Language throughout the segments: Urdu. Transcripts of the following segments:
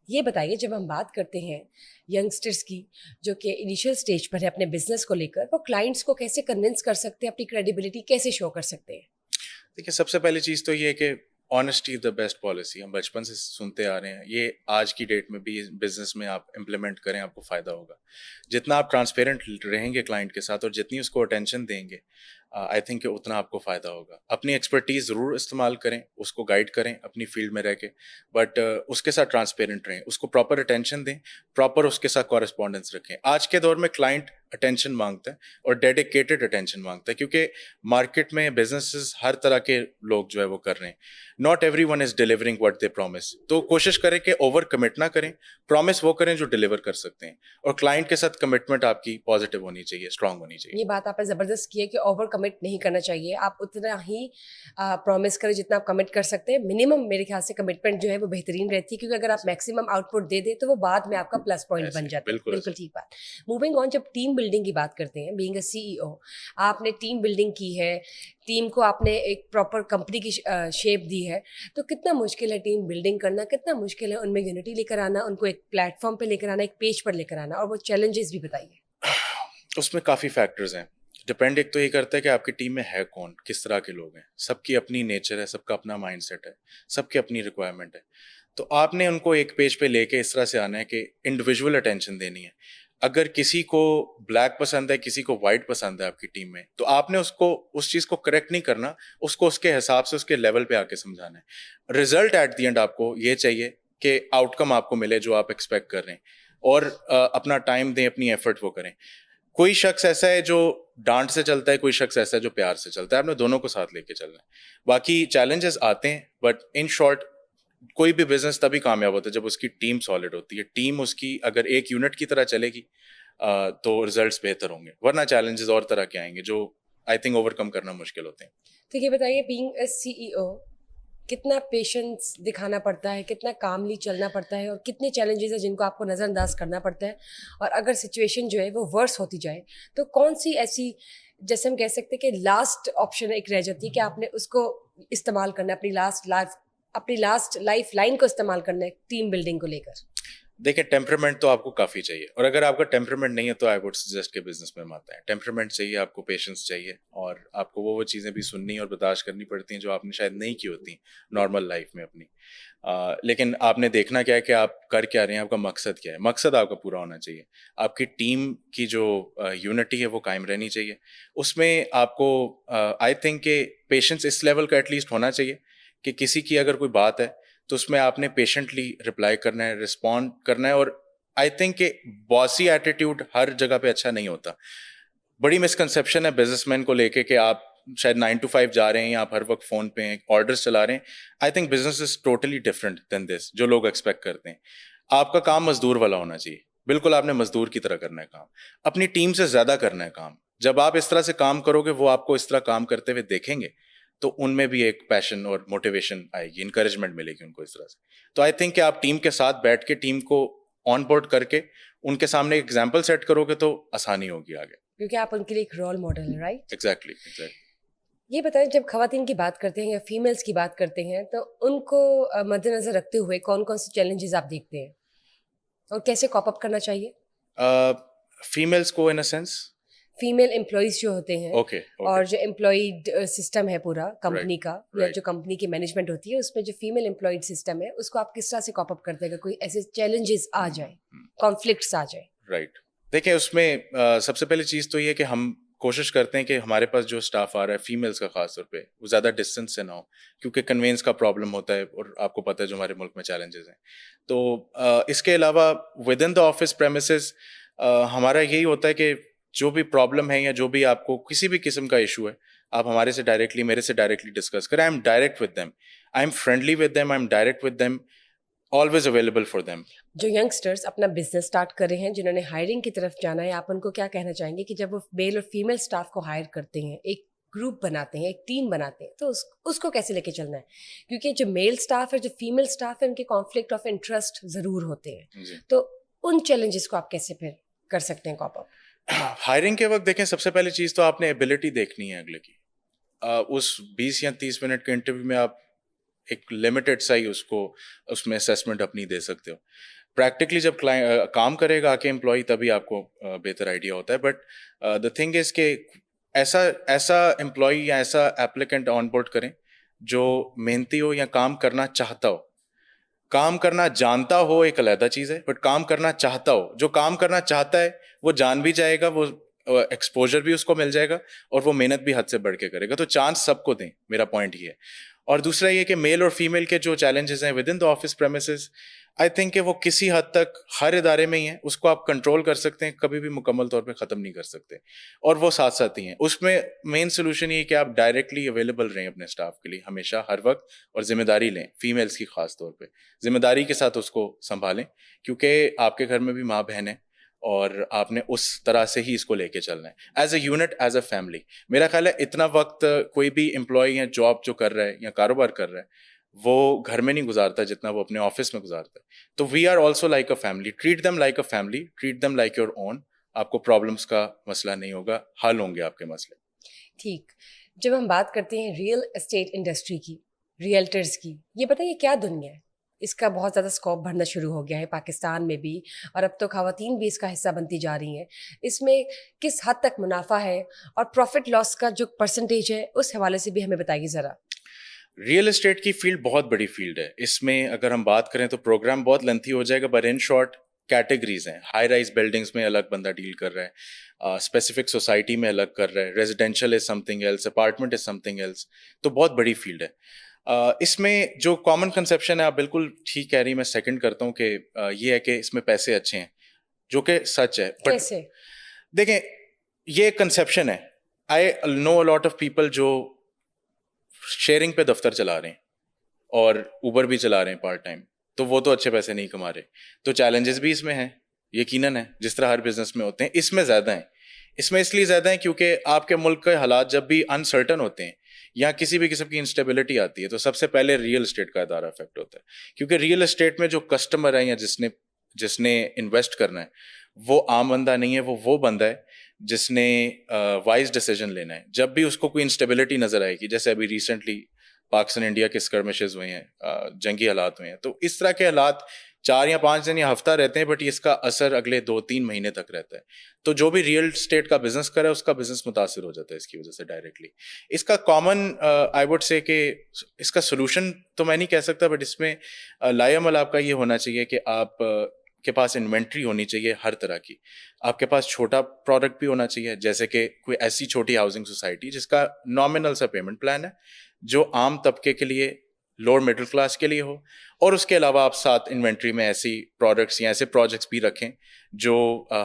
یہ بتائیے جب ہم بات کرتے ہیں ینگسٹرس کی جو کہ انیشیل سٹیج پر ہے اپنے بزنس کو لے کر، وہ کلائنٹس کو کیسے کنونس کر سکتے ہیں، اپنی کریڈیبلٹی کیسے شو کر سکتے ہیں؟ دیکھیے، سب سے پہلی چیز تو یہ ہے کہ honesty is the best policy. ہم بچپن سے سنتے آ رہے ہیں، یہ آج کی ڈیٹ میں بھی بزنس میں آپ امپلیمنٹ کریں، آپ کو فائدہ ہوگا. جتنا آپ ٹرانسپیرنٹ رہیں گے کلائنٹ کے ساتھ اور جتنی اس کو اٹینشن دیں گے، آئی تھنک کہ اتنا آپ کو فائدہ ہوگا. اپنی ایکسپرٹیز ضرور استعمال کریں، اس کو گائڈ کریں اپنی فیلڈ میں رہ کے، بٹ اس کے ساتھ ٹرانسپیرنٹ رہیں، اس کو پراپر اٹینشن دیں، پراپر اس کے ساتھ کورسپونڈنس رکھیں. آج کے دور میں کلائنٹ اٹینشن مانگتا ہے اور ڈیڈیکیٹڈ اٹینشن مانگتا ہے، کیونکہ مارکیٹ میں بزنسز ہر طرح کے لوگ جو ہے وہ کر رہے ہیں. Not every one is delivering what they promise. تو کوشش کریں کہ اوور کمٹ نہ کریں، پرومس وہ کریں جو ڈیلیور کر سکتے ہیں، اور کلائنٹ کے ساتھ کمٹمنٹ آپ کی پازیٹیو ہونی چاہیے، اسٹرانگ ہونی چاہیے. یہ بات آپ نے زبردست کی ہے کہ اوور کمٹ نہیں کرنا چاہیے. آپ اتنا ہی پرومس کریں جتنا آپ کمٹ کر سکتے ہیں. منیمم میرے خیال سے کمٹمنٹ جو ہے وہ بہترین رہتی ہے، کیونکہ اگر آپ میکسیمم آؤٹ پٹ دے دیں تو وہ بعد میں آپ کا پلس پوائنٹ بن جاتا ہے. بالکل ٹھیک بات. موونگ آن، جب ٹیم بلڈنگ کی بات کرتے ہیں، بینگ اے CEO، آپ نے ٹیم بلڈنگ کی ہے، ٹیم کو آپ نے ایک پراپر کمپنی کی شیپ دی ہے، تو کتنا مشکل ہے ٹیم بلڈنگ کرنا، کتنا مشکل ہے ان میں یونٹی لے کر آنا، ان کو ایک پلیٹ فارم پہ لے کر آنا، ایک پیج پر لے کر آنا، اور وہ چیلنجز بھی بتائیے. اس میں کافی فیکٹرز ہیں. ڈپینڈ ایک تو یہ کرتا ہے کہ آپ کی ٹیم میں ہے کون، کس طرح کے لوگ ہیں. سب کی اپنی نیچر ہے، سب کا اپنا مائنڈ سیٹ ہے، سب کی اپنی ریکوائرمنٹ ہے. تو آپ نے ان کو ایک پیج پہ لے کے اس طرح سے آنا ہے کہ انڈیویجول اٹینشن دینی ہے. اگر کسی کو بلیک پسند ہے، کسی کو وائٹ پسند ہے آپ کی ٹیم میں، تو آپ نے اس چیز کو کریکٹ نہیں کرنا، اس کو اس کے حساب سے اس کے لیول پہ آ کے سمجھانا ہے. رزلٹ ایٹ دی اینڈ آپ کو یہ چاہیے کہ آؤٹ کم آپ کو ملے جو آپ ایکسپیکٹ کر رہے ہیں، اور اپنا ٹائم دیں، اپنی ایفرٹ وہ کریں. کوئی شخص ایسا ہے جو ڈانٹ سے چلتا ہے، کوئی شخص ایسا ہے جو پیار سے چلتا ہے. آپ نے دونوں کو ساتھ لے کے چلنا ہے. باقی چیلنجز آتے ہیں، بٹ ان شارٹ کوئی بھی بزنس تبھی کامیاب ہوتا ہے جب اس کی ٹیم سالڈ ہوتی ہے. ٹیم اس کی اگر ایک یونٹ کی طرح چلے گی تو ریزلٹس بہتر ہوں گے، ورنہ چیلنجز اور طرح کے آئیں گے جو آئی تھنک اوور کم کرنا مشکل ہوتے ہیں. تو یہ بتائیے، بینگ اے CEO، کتنا پیشنس دکھانا پڑتا ہے، کتنا کاملی چلنا پڑتا ہے، اور کتنے چیلنجز ہیں جن کو آپ کو نظر انداز کرنا پڑتا ہے؟ اور اگر سچویشن جو ہے وہ ورس ہوتی جائے تو کون سی ایسی، جیسے ہم کہہ سکتے ہیں کہ لاسٹ آپشن ایک رہ جاتی ہے کہ آپ نے اس کو استعمال کرنا ہے، اپنی لاسٹ لائف لائن کو استعمال کرنا ہے ٹیم بلڈنگ کو لے کر؟ دیکھیں، ٹیمپرمنٹ تو آپ کو کافی چاہیے، اور اگر آپ کا ٹیمپرمنٹ نہیں ہے تو آئی ووڈ سجیسٹ کہ بزنس میں مت آئیں. ٹیمپرمنٹ چاہیے آپ کو، پیشنس چاہیے، اور آپ کو وہ چیزیں بھی سننی اور برداشت کرنی پڑتی ہیں جو آپ نے شاید نہیں کی ہوتی نارمل لائف میں اپنی. لیکن آپ نے دیکھنا کیا ہے کہ آپ کر کیا رہے ہیں، آپ کا مقصد کیا ہے. مقصد آپ کا پورا ہونا چاہیے. آپ کی ٹیم کی جو یونٹی ہے وہ قائم رہنی چاہیے. اس میں آپ کو آئی تھنک کہ پیشنس اس لیول کا ایٹ لیسٹ ہونا چاہیے کہ کسی کی اگر کوئی بات ہے تو اس میں آپ نے پیشنٹلی رپلائی کرنا ہے، رسپونڈ کرنا ہے. اور آئی تھنک کہ باسی ایٹیٹیوڈ ہر جگہ پہ اچھا نہیں ہوتا. بڑی مسکنسیپشن ہے بزنس مین کو لے کے کہ آپ شاید 9 to 5 جا رہے ہیں، یا آپ ہر وقت فون پہ ہیں، آرڈرس چلا رہے ہیں. I think business is totally different than this جو لوگ ایکسپیکٹ کرتے ہیں. آپ کا کام مزدور والا ہونا چاہیے. بالکل آپ نے مزدور کی طرح کرنا ہے کام، اپنی ٹیم سے زیادہ کرنا ہے کام. جب آپ اس طرح سے کام کرو گے، وہ آپ کو اس طرح کام کرتے ہوئے دیکھیں گے، تو ان میں بھی ایک پیشن اور موٹیویشن آئے گی، انکریجمنٹ ملے گی ان کو اس طرح سے. تو آئی تھنک کہ آپ ٹیم کے ساتھ بیٹھ کے ٹیم کو آن بورڈ کر کے ان کے سامنے ایک ایگزامپل سیٹ کرو گے تو آسانی ہوگی آگے. کیونکہ آپ ان کے لیے ایک رول ماڈل ہیں، رائٹ؟ ایگزیکٹلی. یہ بتائیں، جب خواتین کی بات کرتے ہیں یا فیمیلس کی بات کرتے ہیں تو ان کو مد نظر رکھتے ہوئے کون کون سے چیلنجز آپ دیکھتے ہیں اور کیسے کاپ اپ کرنا چاہیے؟ فیمیلس کو ان اے سینس فیمیل امپلائیز جو ہوتے ہیں، اوکے اور جو امپلائیڈ سسٹم ہے پورا کمپنی کا، یا right. جو کمپنی کی مینجمنٹ ہوتی ہے اس میں جو فیمیل امپلائیڈ سسٹم ہے، اس کو آپ کس طرح سے کاپ اپ کرتے ہیں اگر کوئی ایسے چیلنجز آ جائیں، کانفلکٹس آ جائیں؟ رائٹ. دیکھیں، اس میں سب سے پہلی چیز تو یہ کہ ہم کوشش کرتے ہیں کہ ہمارے پاس جو اسٹاف آ رہا ہے فیمیلس کا خاص طور پہ، وہ زیادہ ڈسٹینس سے نہ ہو، کیونکہ کنوینس کا پرابلم ہوتا ہے، اور آپ کو پتہ ہے جو ہمارے ملک میں چیلنجز ہیں. تو اس کے علاوہ with in the office premises ہمارا یہی ہوتا ہے کہ جو بھی پرابلم ہے یا جو بھی آپ کو کسی بھی قسم کا ایشو ہے، آپ ہمارے سے ڈائریکٹلی، میرے سے ڈائریکٹلی ڈسکس کریں. I am direct with them, I am friendly with them, I am direct with them, always available for them. جو ینگسٹرز اپنا بزنس اسٹارٹ کر رہے ہیں، جنہوں نے ہائرنگ کی طرف جانا ہے، آپ ان کو کیا کہنا چاہیں گے کہ جب وہ میل اور فیمیل اسٹاف کو ہائر کرتے ہیں، ایک گروپ بناتے ہیں، ایک ٹیم بناتے ہیں، تو اس کو کیسے لے کے چلنا ہے؟ کیونکہ جو میل اسٹاف ہے، جو فیمیل اسٹاف ہے، ان کے کانفلکٹ آف انٹرسٹ ضرور ہوتے ہیں. جی. تو ان چیلنجز کو آپ کیسے پھر کر سکتے ہیں کاپ اپ؟ ہائرنگ کے وقت دیکھیں، سب سے پہلی چیز تو آپ نے ایبلٹی دیکھنی ہے اگلے کی. اس 20 یا 30 منٹ کے انٹرویو میں آپ ایک لمیٹڈ سا ہی اس کو اس میں اسیسمنٹ اپنی دے سکتے ہو. پریکٹیکلی جب کام کرے گا آ کے امپلائی تبھی آپ کو بہتر آئیڈیا ہوتا ہے. بٹ دا تھنگ از کہ ایسا امپلائی یا ایسا ایپلیکنٹ آن بورڈ کریں جو محنتی ہو یا کام کرنا چاہتا ہو. کام کرنا جانتا ہو ایک علیحدہ چیز ہے, بٹ کام کرنا چاہتا ہو, جو کام کرنا چاہتا ہے وہ جان بھی جائے گا, وہ ایکسپوجر بھی اس کو مل جائے گا, اور وہ محنت بھی حد سے بڑھ کے کرے گا. تو چانس سب کو دیں, میرا پوائنٹ یہ ہے. اور دوسرا یہ کہ میل اور فیمیل کے جو چیلنجز ہیں with in the office premises, I think کہ وہ کسی حد تک ہر ادارے میں ہی ہیں. اس کو آپ کنٹرول کر سکتے ہیں, کبھی بھی مکمل طور پہ ختم نہیں کر سکتے, اور وہ ساتھ ساتھ ہی ہیں. اس میں مین سولوشن یہ ہے کہ آپ ڈائریکٹلی اویلیبل رہیں اپنے اسٹاف کے لیے ہمیشہ ہر وقت, اور ذمہ داری لیں, فیمیلس کی خاص طور پہ ذمہ داری کے ساتھ اس کو سنبھالیں, کیونکہ آپ کے گھر میں بھی ماں بہن ہے, اور آپ نے اس طرح سے ہی اس کو لے کے چلنا ہے as a unit, as a family. میرا خیال ہے اتنا وقت کوئی بھی امپلائی یا جاب جو کر رہا ہے یا کاروبار کر رہا ہے وہ گھر میں نہیں گزارتا جتنا وہ اپنے آفس میں گزارتا ہے. تو we are also like a family, treat them like a family, treat them like your own. آپ کو پرابلمس کا مسئلہ نہیں ہوگا, حل ہوں گے آپ کے مسئلے. ٹھیک. جب ہم بات کرتے ہیں ریئل اسٹیٹ انڈسٹری کی, ریئلٹرز کی, یہ بتائیے کیا دنیا ہے؟ اس کا بہت زیادہ اسکوپ بڑھنا شروع ہو گیا ہے پاکستان میں بھی, اور اب تو خواتین بھی اس کا حصہ بنتی جا رہی ہیں. اس میں کس حد تک منافع ہے, اور پروفٹ لاس کا جو پرسنٹیج ہے اس حوالے سے بھی ہمیں بتائیے ذرا. ریئل اسٹیٹ کی فیلڈ بہت بڑی فیلڈ ہے. اس میں اگر ہم بات کریں تو پروگرام بہت لینتھی ہو جائے گا, بٹ ان شارٹ کیٹیگریز ہیں. ہائی رائز بلڈنگس میں الگ بندہ ڈیل کر رہا ہے, اسپیسیفک سوسائٹی میں الگ کر رہا ہے, ریزیڈینشیل از سم تھنگ ایلس, اپارٹمنٹ از سم تھنگ ایلس. تو بہت بڑی فیلڈ ہے. اس میں جو کامن کنسیپشن ہے, آپ بالکل ٹھیک کہہ رہی ہیں, میں سیکنڈ کرتا ہوں کہ یہ ہے کہ اس میں پیسے اچھے ہیں, جو کہ سچ ہے. بٹ کیسے؟ دیکھیں, یہ ایک کنسیپشن ہے. آئی نو اے لاٹ آف پیپل جو شیئرنگ پہ دفتر چلا رہے ہیں اور اوبر بھی چلا رہے ہیں پارٹ ٹائم, تو وہ تو اچھے پیسے نہیں کما رہے. تو چیلنجز بھی اس میں ہیں, یقیناً ہے, جس طرح ہر بزنس میں ہوتے ہیں. اس میں زیادہ ہیں. اس میں اس لیے زیادہ ہیں کیونکہ آپ کے ملک کے حالات جب بھی انسرٹن ہوتے ہیں یا کسی بھی قسم کی انسٹیبلٹی آتی ہے, تو سب سے پہلے ریئل اسٹیٹ کا ادارہ افیکٹ ہوتا ہے. کیونکہ ریئل اسٹیٹ میں جو کسٹمر ہے یا جس نے انویسٹ کرنا ہے, وہ عام بندہ نہیں ہے, وہ بندہ ہے جس نے وائز ڈیسیجن لینا ہے. جب بھی اس کو کوئی انسٹیبلٹی نظر آئے گی, جیسے ابھی ریسنٹلی پاکستان انڈیا کے اسکرمشز ہوئے ہیں, جنگی حالات ہوئے ہیں, تو اس طرح کے حالات 4 یا 5 دن یا ہفتہ رہتے ہیں, بٹ اس کا اثر اگلے 2-3 مہینے تک رہتا ہے. تو جو بھی ریئل اسٹیٹ کا بزنس کرے اس کا بزنس متاثر ہو جاتا ہے اس کی وجہ سے ڈائریکٹلی. اس کا کامن آئی وڈ سے کہ اس کا سولوشن تو میں نہیں کہہ سکتا, بٹ اس میں لائے عمل آپ کا یہ ہونا چاہیے کہ آپ کے پاس انوینٹری ہونی چاہیے ہر طرح کی. آپ کے پاس چھوٹا پروڈکٹ بھی ہونا چاہیے, جیسے کہ کوئی ایسی چھوٹی ہاؤسنگ سوسائٹی جس کا نامنل سا پیمنٹ پلان ہے, جو عام طبقے کے لیے, لوور مڈل کلاس کے لیے ہو. اور اس کے علاوہ آپ ساتھ انوینٹری میں ایسی پروڈکٹس یا ایسے پروجیکٹس بھی رکھیں جو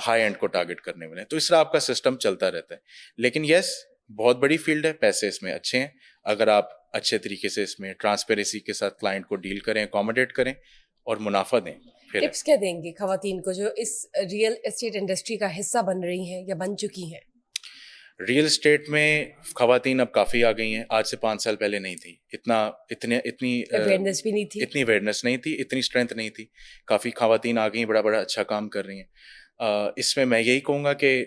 ہائی اینڈ کو ٹارگٹ کرنے والے ہیں. تو اس طرح آپ کا سسٹم چلتا رہتا ہے. لیکن یس, بہت بڑی فیلڈ ہے, پیسے اس میں اچھے ہیں اگر آپ اچھے طریقے سے اس میں ٹرانسپیرنسی کے ساتھ کلائنٹ کو ڈیل کریں, اکوموڈیٹ کریں اور منافع دیں. ٹپس کیا دیں گے خواتین کو جو اس ریئل اسٹیٹ انڈسٹری کا حصہ بن رہی ہیں یا بن چکی ہیں؟ ریئل اسٹیٹ میں خواتین اب کافی آ گئی ہیں, آج سے 5 سال پہلے نہیں تھی. اتنی اویئرنیس بھی نہیں تھی, اتنی اویئرنیس نہیں تھی, اتنی اسٹرینتھ نہیں تھی. کافی خواتین آ گئی ہیں, بڑا اچھا کام کر رہی ہیں. اس میں یہی کہوں گا کہ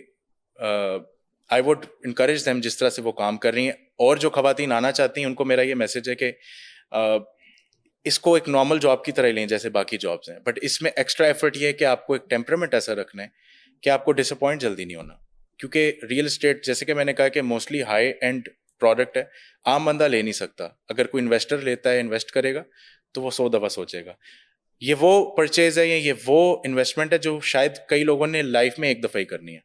آئی ووڈ انکریج دیم جس طرح سے وہ کام کر رہی ہیں. اور جو خواتین آنا چاہتی ہیں ان کو میرا یہ میسج ہے کہ اس کو ایک نارمل جاب کی طرح لیں جیسے باقی جابس ہیں, بٹ اس میں ایکسٹرا ایفرٹ یہ ہے کہ آپ کو ایک ٹیمپرامنٹ ایسا رکھنا ہے کہ آپ کو ڈس اپوائنٹ جلدی نہیں ہونا. کیونکہ ریئل اسٹیٹ جیسے کہ میں نے کہا کہ موسٹلی ہائی اینڈ پروڈکٹ ہے, عام بندہ لے نہیں سکتا. اگر کوئی انویسٹر لیتا ہے, انویسٹ کرے گا تو وہ 100 دفعہ سوچے گا. یہ وہ پرچیز ہے یا یہ وہ انویسٹمنٹ ہے جو شاید کئی لوگوں نے لائف میں ایک دفعہ ہی کرنی ہے,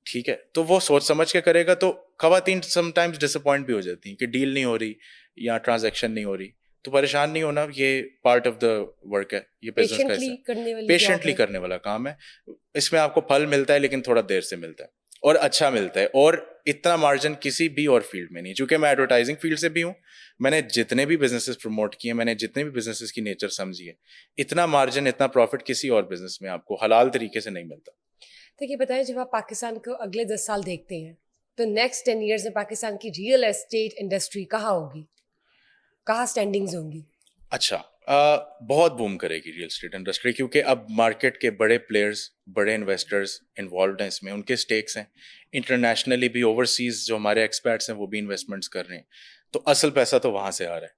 ٹھیک ہے, تو وہ سوچ سمجھ کے کرے گا. تو خواتین سم ٹائمز ڈس اپوائنٹ بھی ہو جاتی ہیں کہ ڈیل نہیں ہو رہی یا ٹرانزیکشن نہیں ہو رہی. تو پریشان نہیں ہونا, یہ پارٹ آف دا ورک ہے, یہ بزنس کا حصہ, پیشنٹلی کرنے والا کام ہے. اس میں آپ کو پھل ملتا ہے لیکن تھوڑا دیر سے ملتا ہے اور اچھا ملتا ہے, اور اتنا مارجن کسی بھی اور فیلڈ میں نہیں. چونکہ میں ایڈورٹائزنگ فیلڈ سے بھی ہوں, میں نے جتنے بھی بزنسز پروموٹ کیے, میں نے جتنے بھی بزنسز کی نیچر سمجھی ہے, اتنا مارجن, اتنا پروفٹ کسی اور بزنس میں آپ کو حلال طریقے سے نہیں ملتا. دیکھیے بتائیں, جب آپ پاکستان کو اگلے 10 سال دیکھتے ہیں تو نیکسٹ 10 ایئرز میں پاکستان کی ریئل اسٹیٹ انڈسٹری کہاں ہوگی, کہاں اسٹینڈنگز ہوں گی؟ اچھا, بہت بوم کرے گی ریئل اسٹیٹ انڈسٹری, کیونکہ اب مارکیٹ کے بڑے پلیئرز, بڑے انویسٹرز انوالوڈ ہیں اس میں, ان کے اسٹیکس ہیں. انٹرنیشنلی بھی اوورسیز جو ہمارے ایکسپرٹس ہیں وہ بھی انویسٹمنٹس کر رہے ہیں, تو اصل پیسہ تو وہاں سے آ رہا ہے.